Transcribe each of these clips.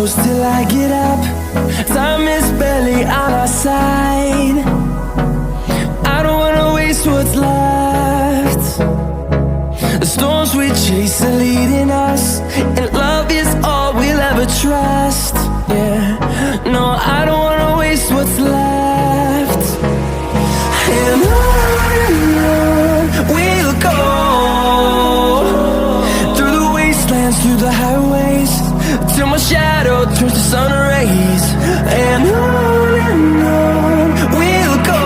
close till I get up. Time is barely on our side. I don't wanna waste what's left. The storms we chase are leading us, and love is all we'll ever trust. Yeah, no, I don't wanna waste what's left. And on we'll go, through the wastelands, through the highways, till my shadow turns to sun rays. And on we'll go,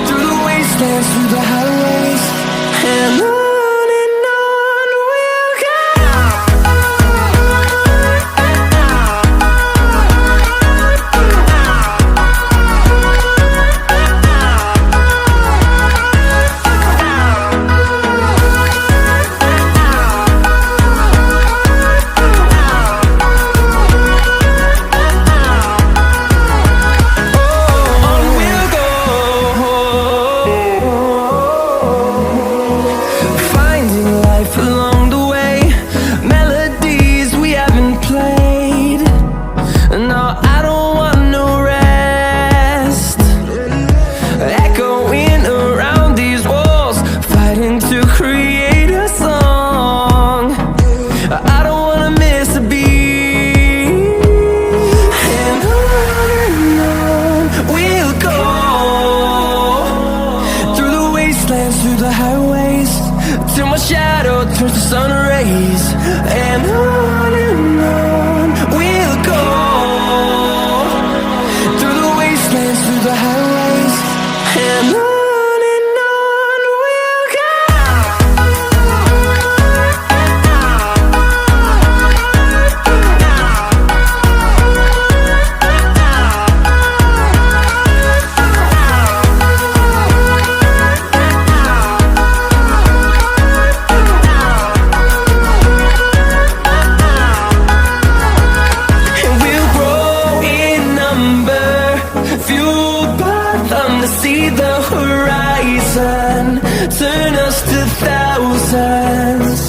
through the wastelands, through the highways, and on we'll go. Through the highways, till my shadow turns to sun rays. And on we'll go, through the wastelands, through the highways, and on we'll go. See the horizon, turn us to thousands,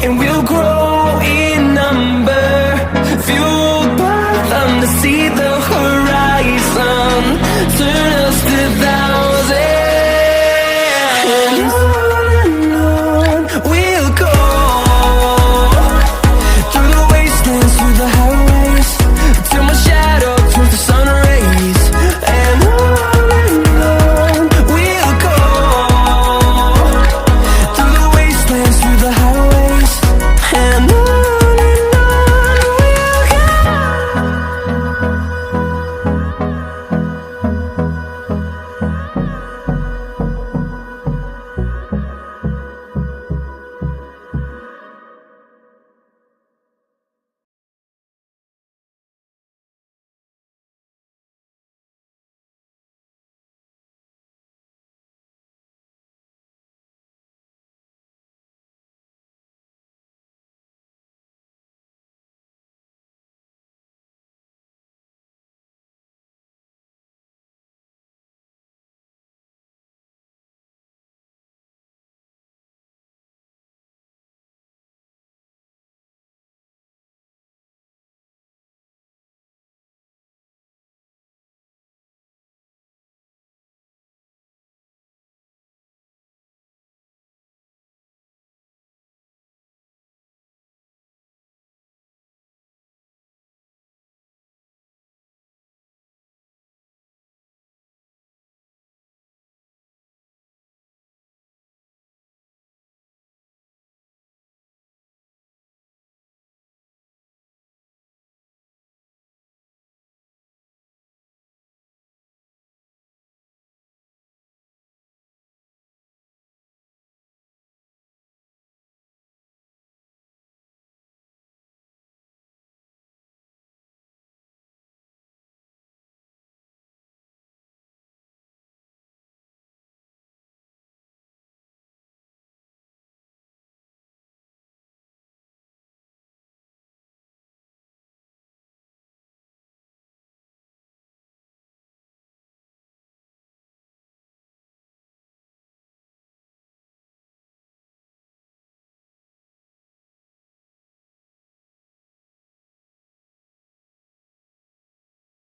and we'll grow in number, fuel